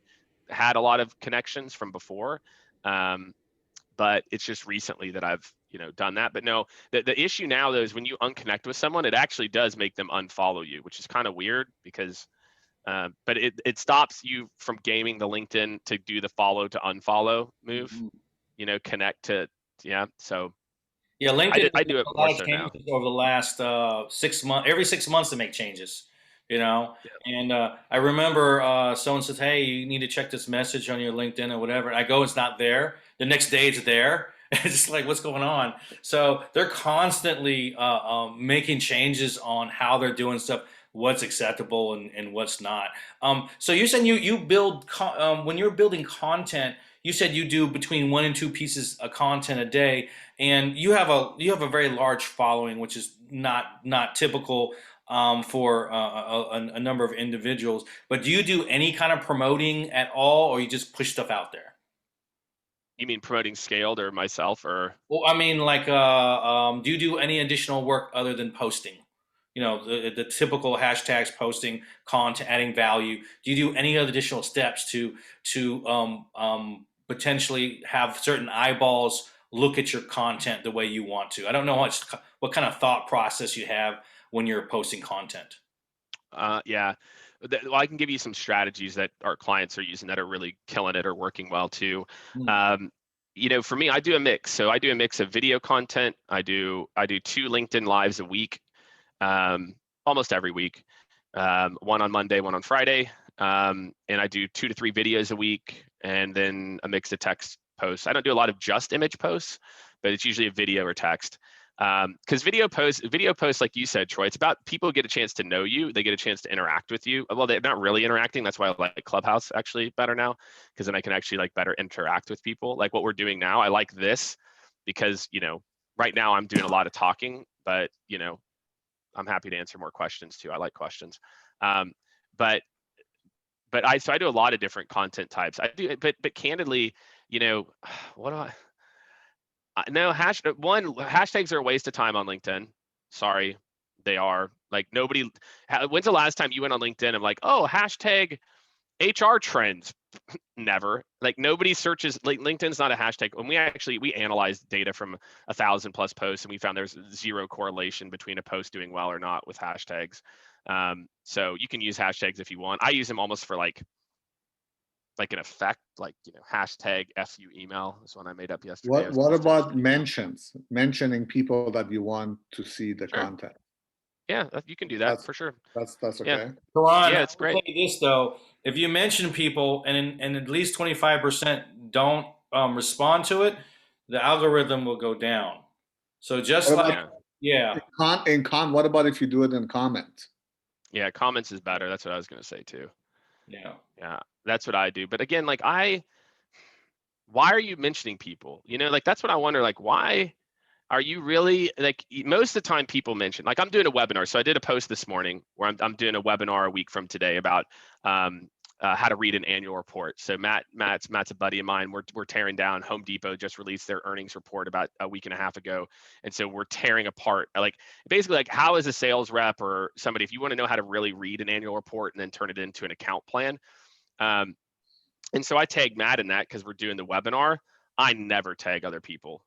had a lot of connections from before. But it's just recently that I've done that. But no, the issue now though is when you unconnect with someone, it actually does make them unfollow you, which is kind of weird because but it stops you from gaming the LinkedIn to do the follow to unfollow move. Connect to so yeah, LinkedIn. I do it more so now. Over the last 6 months, every 6 months they make changes. And I remember someone says, "Hey, you need to check this message on your LinkedIn or whatever." And I go, "It's not there." The next day, it's there. It's just like, what's going on? So they're constantly making changes on how they're doing stuff, what's acceptable and what's not. So you said you build when you're building content. You said you do between 1 and 2 pieces of content a day, and you have a very large following, which is not typical for a number of individuals. But do you do any kind of promoting at all, or you just push stuff out there? You mean promoting scaled or myself or? Well, I mean, do you do any additional work other than posting? The typical hashtags, posting content, adding value. Do you do any other additional steps to potentially have certain eyeballs look at your content the way you want to? I don't know what kind of thought process you have when you're posting content? Yeah, well, I can give you some strategies that our clients are using that are really killing it or working well too. You know, for me, I do a mix. So I do a mix of video content. I do 2 LinkedIn lives a week, almost every week. One on Monday, one on Friday, and I do 2 to 3 videos a week, and then a mix of text posts. I don't do a lot of just image posts, but it's usually a video or text. Because video posts, like you said, Troy, it's about people get a chance to know you. They get a chance to interact with you. Well, they're not really interacting. That's why I like Clubhouse actually better now, because then I can actually like better interact with people. Like what we're doing now, I like this because, you know, right now I'm doing a lot of talking, but, you know, I'm happy to answer more questions too. I like questions. But I do a lot of different content types. I do, but candidly, you know, what do I? No, hashtags are a waste of time on LinkedIn. Sorry, they are. Like nobody. When's the last time you went on LinkedIn and like, oh, hashtag HR trends? Never. Like nobody searches. Like LinkedIn's not a hashtag. When we analyzed data from 1,000+ posts, and we found there's zero correlation between a post doing well or not with hashtags. So you can use hashtags if you want. I use them almost for like an effect, like, you know, hashtag FU email is one I made up yesterday. What about mentioning people that you want to see the content? Yeah, you can do that for sure. That's okay. Yeah. Karan, Yeah, it's great. I'll tell you this though, if you mention people and at least 25% don't respond to it, the algorithm will go down. So just What like, about- yeah. What about if you do it in comment? Yeah, comments is better. That's what I was going to say too. Yeah. Yeah, that's what I do. But again, like why are you mentioning people? You know, like that's what I wonder. Like, why are you really like? Most of the time, people mention. Like, I'm doing a webinar, so I did a post this morning where I'm doing a webinar a week from today about how to read an annual report. So Matt's a buddy of mine. We're tearing down. Home Depot just released their earnings report about a week and a half ago, and so we're tearing apart. Like basically, like how is a sales rep or somebody, if you want to know how to really read an annual report and then turn it into an account plan. And so I tag Matt in that because we're doing the webinar. I never tag other people.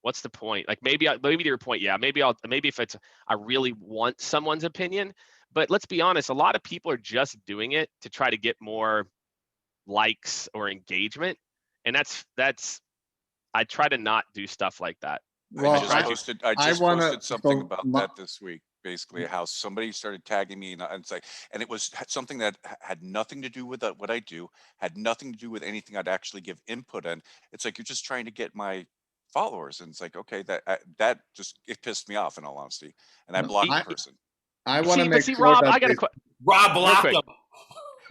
What's the point? Like maybe to your point, yeah, maybe if it's I really want someone's opinion, but let's be honest, a lot of people are just doing it to try to get more likes or engagement, and that's I try to not do stuff like that. Well, I just posted something about my- that this week. Basically, how somebody started tagging me, and it's like, and it was something that had nothing to do with what I do, had nothing to do with anything I'd actually give input in. It's like you're just trying to get my followers, and it's like, okay, that just it pissed me off in all honesty, and I blocked the person. I want to make sure Rob, that I got Rob blocked him.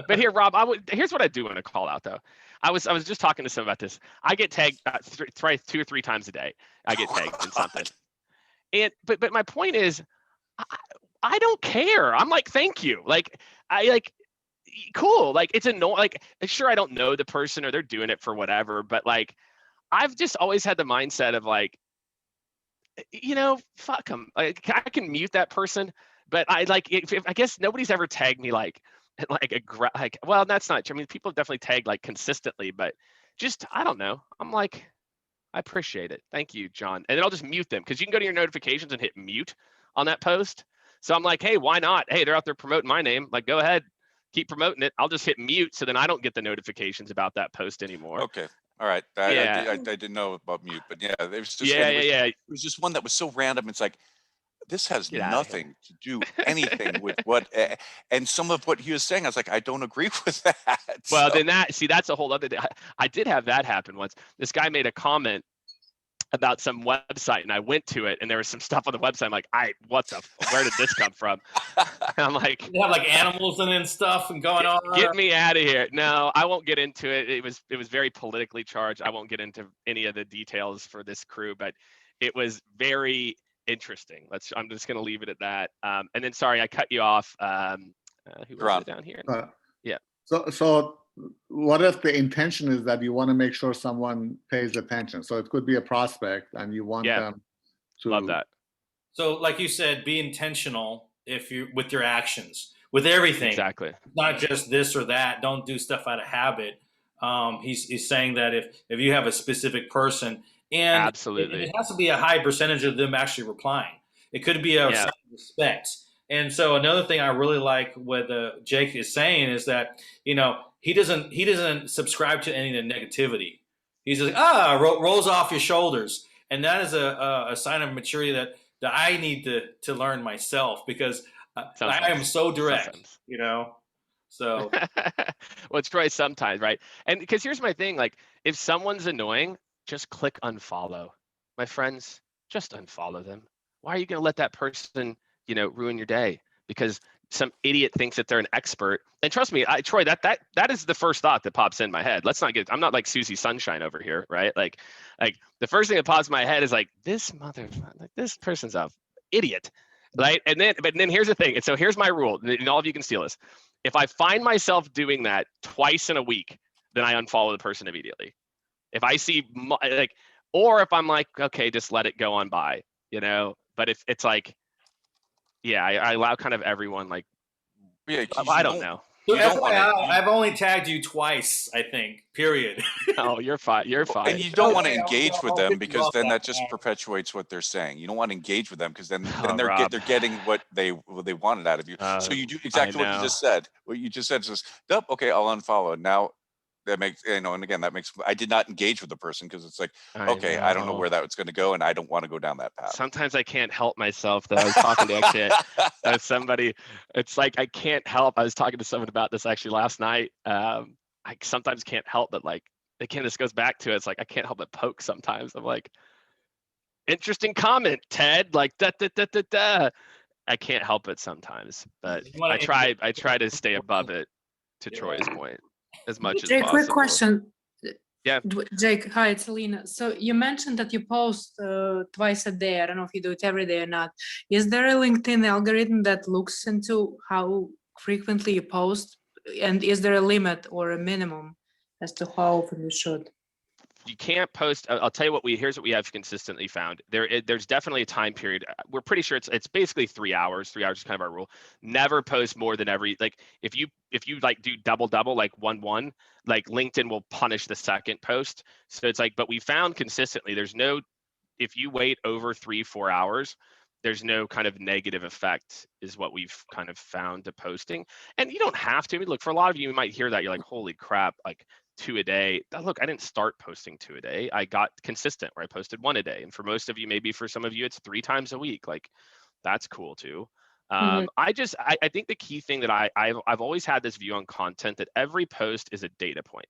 But here, Rob, here's what I do want to call out though. I was just talking to someone about this. I get tagged 2 or 3 times a day. I get tagged in something. And but my point is, I don't care. I'm like, thank you. Like cool. Like it's annoying. Like sure, I don't know the person or they're doing it for whatever, but like I've just always had the mindset of like, you know, fuck them. Like I can mute that person, but I like if I guess nobody's ever tagged me like well, that's not. I mean, people definitely tag like consistently, but just I don't know. I'm like, I appreciate it. Thank you, John. And then I'll just mute them because you can go to your notifications and hit mute on that post. So I'm like, hey, why not? Hey, they're out there promoting my name. Like, go ahead, keep promoting it. I'll just hit mute so then I don't get the notifications about that post anymore. Okay. All right. I didn't know about mute, but yeah, there was just it was just one that was so random. It's like this has nothing to do anything with what and some of what he was saying. I was like, I don't agree with that. Well, then that's a whole other thing. I did have that happen once. This guy made a comment about some website and I went to it and there was some stuff on the website. I'm like, where did this come from? And I'm like, you have like animals in it and stuff and going on. Get me out of here. No, I won't get into it. It was very politically charged. I won't get into any of the details for this crew, but it was very interesting. I'm just gonna leave it at that. And then sorry, I cut you off. Who was it down here? Yeah. So what if the intention is that you want to make sure someone pays attention? So it could be a prospect and you want them to love that. So like you said, be intentional with your actions, with everything. Exactly. Not just this or that. Don't do stuff out of habit. He's saying that if you have a specific person, and absolutely, it has to be a high percentage of them actually replying. It could be a sign of respect. And so another thing I really like what Jake is saying is that he doesn't subscribe to any of the negativity. He's just rolls off your shoulders, and that is a sign of maturity that I need to learn myself, because I am so direct, Sometimes. So Well, Troy, sometimes, right? And because here's my thing, like if someone's annoying, just click unfollow. My friends, just unfollow them. Why are you going to let that person, ruin your day? Because some idiot thinks that they're an expert. And trust me, Troy, that is the first thought that pops in my head. I'm not like Susie Sunshine over here, right? Like the first thing that pops in my head is like, this person's a idiot, right? But then here's the thing. And so here's my rule, and all of you can steal this. If I find myself doing that twice in a week, then I unfollow the person immediately. If I see or if I'm like, okay, just let it go on by, But if it's like, yeah, I allow kind of everyone like, Yeah, 'cause I you don't know. So You don't want to. I've only tagged you twice, I think. Period. Oh, you're fine. You're And fine. you don't want to Okay, engage with I'll them, pick you because off then that that just perpetuates what they're saying. You don't want to engage with them, because then Oh, they're Rob. getting what they wanted out of you. So you do I exactly what you know. just said. What you just said is just, nope, okay, I'll unfollow. Now that makes, and again, I did not engage with the person, because it's like, okay, I don't know where that was going to go, and I don't want to go down that path. Sometimes I can't help myself, though. I was talking to actually somebody. It's like I can't help. I was talking to someone about this actually last night. I sometimes can't help but like, again, this goes back to it's like I can't help but poke sometimes. I'm like, interesting comment, Ted. Like da da da da da. I can't help it sometimes, but I try to stay above it, to Troy's point, as much as Jake, possible. quick question. Yeah. Jake, hi, it's Alina. So you mentioned that you post twice a day. I don't know if you do it every day or not. Is there a LinkedIn algorithm that looks into how frequently you post? And is there a limit or a minimum as to how often you should? You can't post. I'll tell you here's what we have consistently found. There's definitely a time period. We're pretty sure it's basically 3 hours. 3 hours is kind of our rule. Never post more than if you like do double like 1-1, like LinkedIn will punish the second post. So it's like, but we found consistently if you wait over 3-4 hours, there's no kind of negative effect, is what we've kind of found to posting. And you don't have to. I mean, look, for a lot of you might hear that, you're like, holy crap, like 2 a day. Look, I didn't start posting 2 a day. I got consistent where I posted 1 a day. And for most of you, maybe for some of you, it's 3 times a week. Like that's cool too. I think the key thing that I've always had this view on content, that every post is a data point.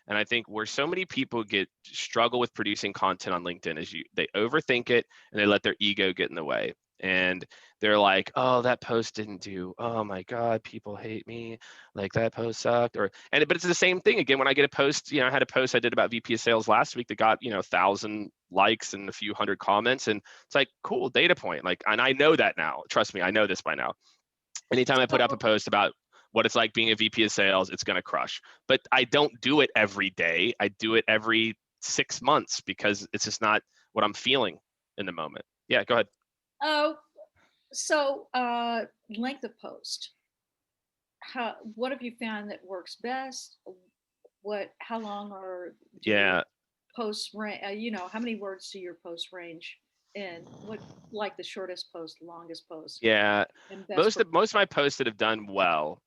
And I think where so many people struggle with producing content on LinkedIn is they overthink it and they let their ego get in the way. And they're like, oh, that post didn't do, oh my God, people hate me. Like that post sucked. But it's the same thing again. When I get a post, I had a post I did about VP of sales last week that got, 1,000 likes and a few hundred comments. And it's like, cool, data point. Like, and I know that now. Trust me, I know this by now. Anytime I put up a post about what it's like being a VP of sales, it's going to crush. But I don't do it every day. I do it every 6 months, because it's just not what I'm feeling in the moment. Yeah, go ahead. So length of post. What have you found that works best? How long are posts range? How many words do your post range in? What, like the shortest post, longest post? Yeah, most of my posts that have done well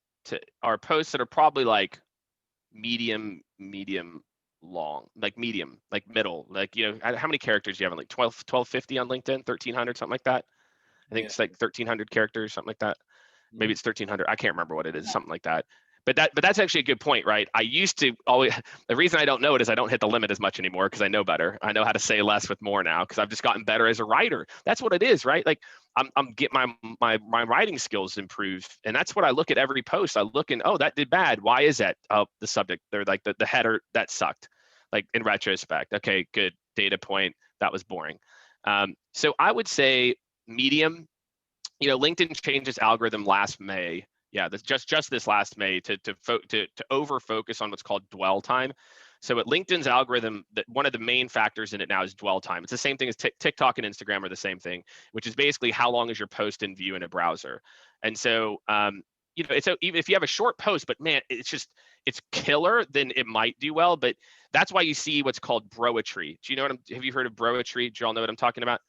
are posts that are probably like medium long, like medium, like middle, like how many characters do you have on like 1250 on LinkedIn, 1300, something like that? I think it's like 1300 characters, something like that. Maybe it's 1300. I can't remember what it is, something like that. But that's actually a good point, right? I used to always, the reason I don't know it is I don't hit the limit as much anymore, because I know better. I know how to say less with more now, because I've just gotten better as a writer. That's what it is, right? Like I'm getting my writing skills improve, and that's what I look at every post. I look and, oh, that did bad. Why is that? Oh, the subject, they're like the header, that sucked. Like in retrospect, okay, good data point. That was boring. So I would say medium. LinkedIn changed its algorithm last May. Yeah, just this last May to over focus on what's called dwell time. So at LinkedIn's algorithm, that one of the main factors in it now is dwell time. It's the same thing as TikTok and Instagram are the same thing, which is basically how long is your post in view in a browser. And so even if you have a short post, but man, it's killer, then it might do well. But that's why you see what's called broetry. Do you know have you heard of broetry? Do you all know what I'm talking about?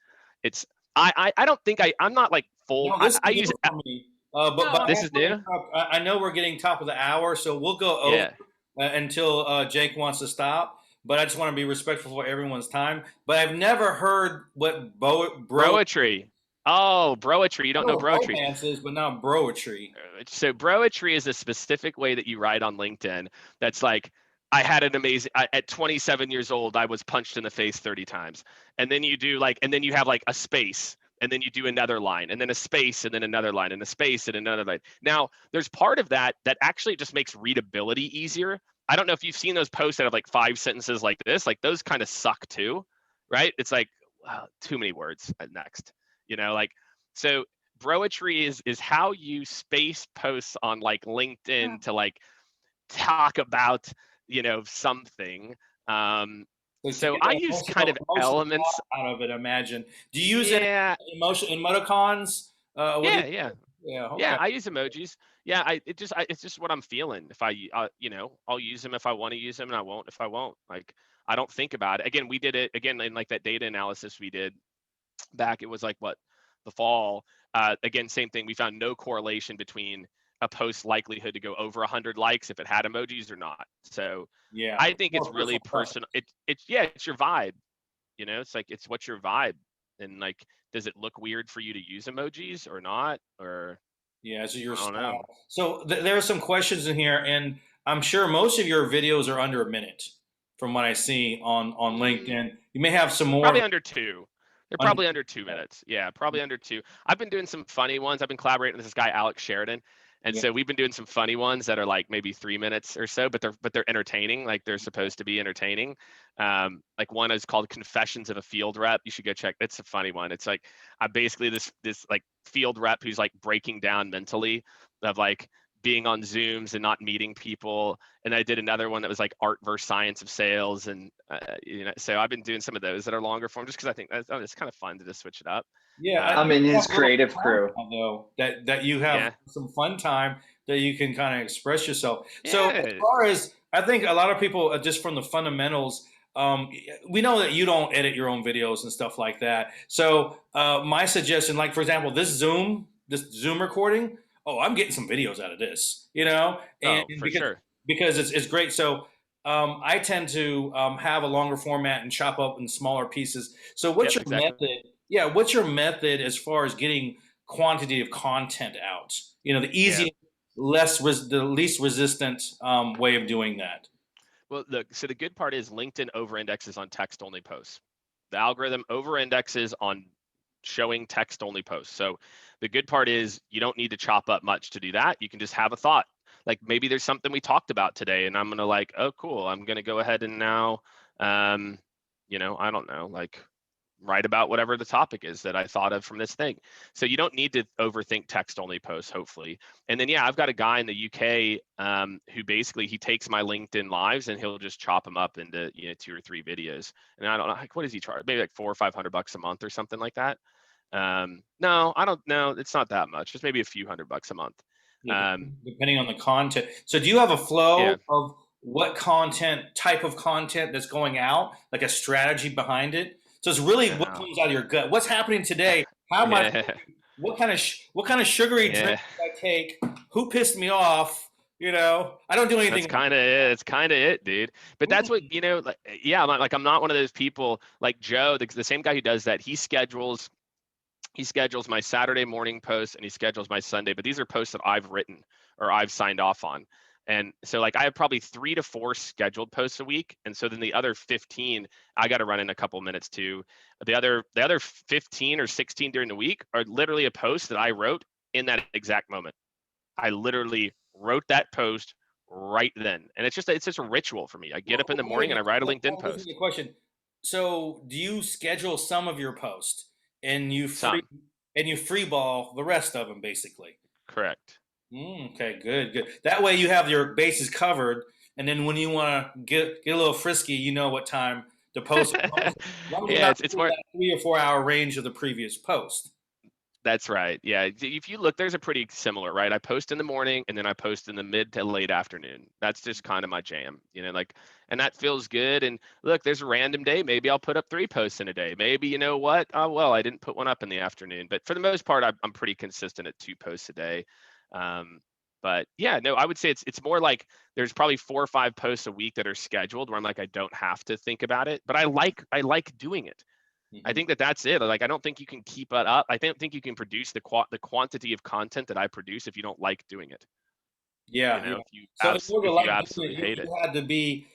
It's I don't think I'm not like full. No, I use for me. But This is new. I know we're getting top of the hour, so we'll go over Yeah. until Jake wants to stop. But I just want to be respectful for everyone's time. But I've never heard what Broetry. Oh, broetry. You don't know broetry. romance is, but not broetry. So broetry is a specific way that you write on LinkedIn. That's like, I had an amazing, at 27 years old, I was punched in the face 30 times. And then you do like, and then you have like a space, and then you do another line, and then a space, and then another line, and a space, and another line. Now, there's part of that that actually just makes readability easier. I don't know if you've seen those posts that have like 5 sentences like this, like those kind of suck too, right? It's like, wow, too many words next, like, so broetry is how you space posts on like LinkedIn to like talk about, something. So I use kind of elements out of it. Imagine. Do you use yeah, emoticons? yeah. Yeah. Okay. Yeah, I use emojis. Yeah, it's just what I'm feeling. If I'll use them if I want to use them, and I won't if I won't. Like, I don't think about it. Again, we did it again in like that data analysis we did back. It was like the fall. Again, same thing. We found no correlation between a post's likelihood to go over 100 likes if it had emojis or not. So yeah, I think it's really personal. It's your vibe. It's like, it's what's your vibe, and like, does it look weird for you to use emojis or not? Or yeah, so your I don't style. know. So there are some questions in here, and I'm sure most of your videos are under a minute, from what I see on LinkedIn. You may have some more. Probably under 2. They're probably under 2 minutes. Yeah, probably under 2. I've been doing some funny ones. I've been collaborating with this guy, Alex Sheridan. And so we've been doing some funny ones that are like maybe 3 minutes or so, but they're entertaining. Like, they're supposed to be entertaining. Like, one is called Confessions of a Field Rep. You should go check. It's a funny one. It's like, I'm basically this like field rep who's like breaking down mentally of like being on Zooms and not meeting people. And I did another one that was like art versus science of sales. And, so I've been doing some of those that are longer form, just because I think it's kind of fun to just switch it up. Yeah, I'm in his creative crew. Though that you have some fun time that you can kind of express yourself. So as far as I think a lot of people, just from the fundamentals, we know that you don't edit your own videos and stuff like that. So my suggestion, like for example, this Zoom recording, I'm getting some videos out of this, and because it's great. So I tend to have a longer format and chop up in smaller pieces. So what's your method? Yeah, what's your method as far as getting quantity of content out? The easiest, the least resistant way of doing that. Well, so the good part is LinkedIn over-indexes on text-only posts. The algorithm over-indexes on showing text-only posts. So the good part is you don't need to chop up much to do that. You can just have a thought. Like, maybe there's something we talked about today, and I'm gonna like, oh, cool. I'm gonna go ahead and now, I don't know, like, write about whatever the topic is that I thought of from this thing. So you don't need to overthink text-only posts, hopefully. And then, I've got a guy in the UK who basically, he takes my LinkedIn lives and he'll just chop them up into 2 or 3 videos. And I don't know, like, what does he charge? Maybe like $400 or $500 a month or something like that. No, I don't know. It's not that much. Just maybe a few $100 a month. Depending on the content. So do you have a flow of what type of content that's going out, like a strategy behind it? So it's really what comes out of your gut. What's happening today? How much? What kind of sugary drink did I take? Who pissed me off? I don't do anything. It's kind of it, dude. But that's what I'm not one of those people like Joe, the same guy who does that. He schedules my Saturday morning posts and he schedules my Sunday. But these are posts that I've written or I've signed off on. And so like I have probably 3 to 4 scheduled posts a week. And so then the other 15, I got to run in a couple minutes too. The other 15 or 16 during the week are literally a post that I wrote in that exact moment. I literally wrote that post right then. And it's just a ritual for me. I get up in the morning and I write a LinkedIn post. Question. So do you schedule some of your posts and you free ball the rest of them basically? Correct. Okay, good. That way you have your bases covered, and then when you want to get a little frisky, you know what time to post. It's more 3 or 4 hour range of the previous post. That's right. Yeah. If you look, there's a pretty similar, right? I post in the morning and then I post in the mid to late afternoon. That's just kind of my jam, you know, like, and that feels good. And look, there's a random day. Maybe I'll put up 3 posts in a day. Maybe, you know what? Oh, well, I didn't put one up in the afternoon, but for the most part, I'm pretty consistent at 2 posts a day. But yeah, no, I would say it's more like there's probably 4 or 5 posts a week that are scheduled where I'm like, I don't have to think about it, but I like doing it. I think that's it. Like, I don't think you can keep it up. I don't think you can produce the quantity of content that I produce if you don't like doing it. Yeah, You know, yeah. if So in order to you like absolutely doing it, hate you it. had to be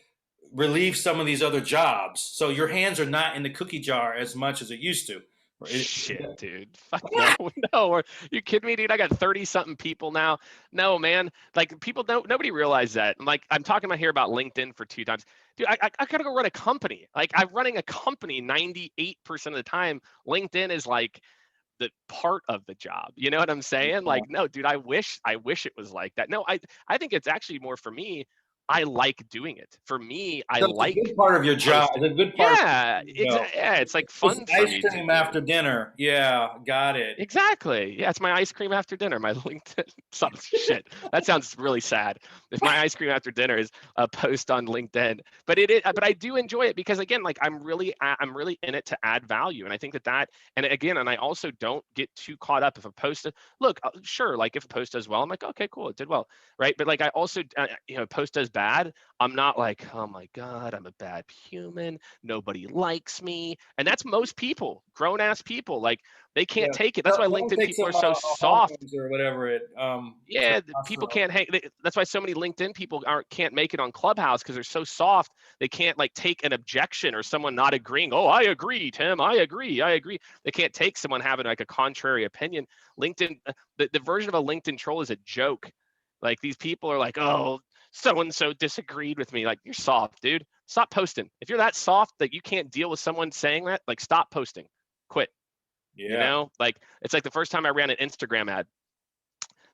relieve some of these other jobs. So your hands are not in the cookie jar as much as it used to. Shit, dude. Fuck no, no. Are you kidding me, dude? I got 30 something people now. No, man. Like, people don't, nobody realized that. I'm talking about here about LinkedIn for 2 times. Dude, I gotta go run a company. Like, I'm running a company 98% of the time. LinkedIn is like the part of the job. You know what I'm saying? Like, no, dude, I wish it was like that. No, I think it's actually more for me. I like doing it. For me, I So it's a like good part of your job. posting. It's a good part. Yeah, yeah, it's like It's fun for ice me to cream do. after dinner. Yeah, got it. Exactly. Yeah, it's my ice cream after dinner. My LinkedIn. Shit. That sounds really sad. If my ice cream after dinner is a post on LinkedIn, but it is. But I do enjoy it because, again, like, I'm really in it to add value, and I think that. And again, and I also don't get too caught up if a post. Look, sure, like, if a post does well, I'm like, okay, cool, it did well, right? But like, I also, post does bad, I'm not like, oh my God, I'm a bad human. Nobody likes me, and that's most people, grown ass people. Like, they can't take it. That's why Don't LinkedIn take people some are so soft. hormones or whatever it. Yeah, people can't hang. That's why so many LinkedIn people can't make it on Clubhouse, because they're so soft. They can't, like, take an objection or someone not agreeing. Oh, I agree, Tim. I agree. They can't take someone having, like, a contrary opinion. LinkedIn, the version of a LinkedIn troll is a joke. Like, these people are like, oh, so and so disagreed with me. Like, you're soft, dude. Stop posting. If you're that soft that you can't deal with someone saying that, like, stop posting. Quit. Yeah. You know, like, it's like the first time I ran an Instagram ad.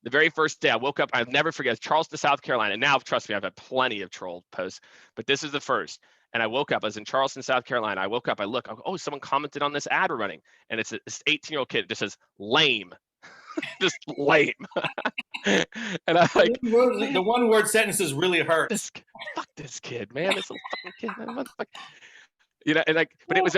The very first day I woke up, I'll never forget, Charleston, South Carolina. And now, trust me, I've had plenty of troll posts, but this is the first. And I woke up, I was in Charleston, South Carolina. I woke up, I look, oh, someone commented on this ad we're running. And it's this 18-year-old kid. It just says, lame. Just lame. And I'm like, the one word sentences really hurts. Fuck this kid, man. This little fucking kid, man. You know, and like, but it was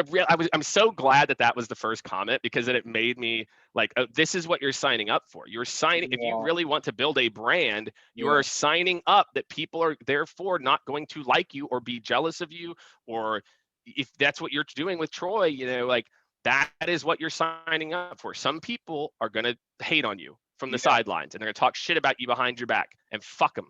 I'm so glad that was the first comment, because then it made me like, oh, this is what you're signing up for. You're signing, if you really want to build a brand, you are signing up that people are therefore not going to like you or be jealous of you. Or if that's what you're doing with Troy, you know, like, that is what you're signing up for. Some people are going to hate on you from the sidelines, and they're going to talk shit about you behind your back, and fuck them.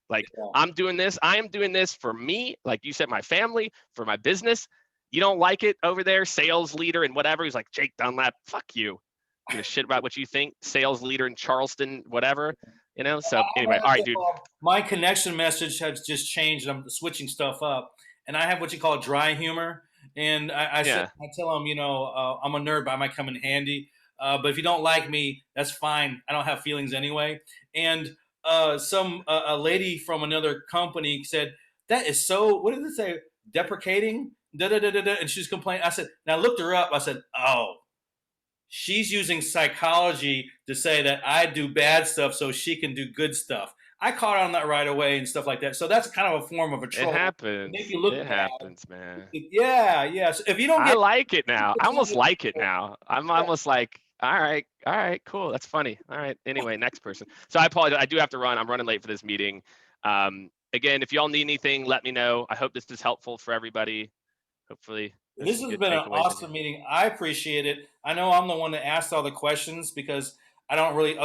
Like, I am doing this for me, like you said, my family, for my business. You don't like it over there, sales leader and whatever. He's like, Jake Dunlap, fuck you. Give a shit about what you think, sales leader in Charleston, whatever. You know. So anyway, all right, dude. My connection message has just changed. I'm switching stuff up, and I have what you call dry humor. And I tell them, I'm a nerd, but I might come in handy. But if you don't like me, that's fine. I don't have feelings anyway. And a lady from another company said, that is so, what did it say? Deprecating? And she's complaining. I said, and I looked her up. I said, oh, she's using psychology to say that I do bad stuff so she can do good stuff. I caught on that right away and stuff like that. So that's kind of a form of a troll. It happens. It happens, man. Yeah. So if you don't I like it now. I almost like it now. I'm almost like, all right, cool. That's funny. All right. Anyway, next person. So I apologize. I do have to run. I'm running late for this meeting. Again, if y'all need anything, let me know. I hope this is helpful for everybody. Hopefully. This has been an awesome meeting. I appreciate it. I know I'm the one that asked all the questions, because I don't really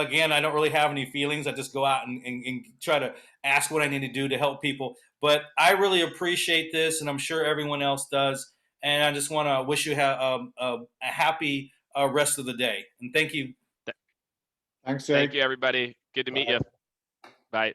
have any feelings. I just go out and try to ask what I need to do to help people. But I really appreciate this, and I'm sure everyone else does. And I just want to wish you a happy rest of the day. And thank you. Thanks, Jake. Thank you, everybody. Good to meet you. Bye.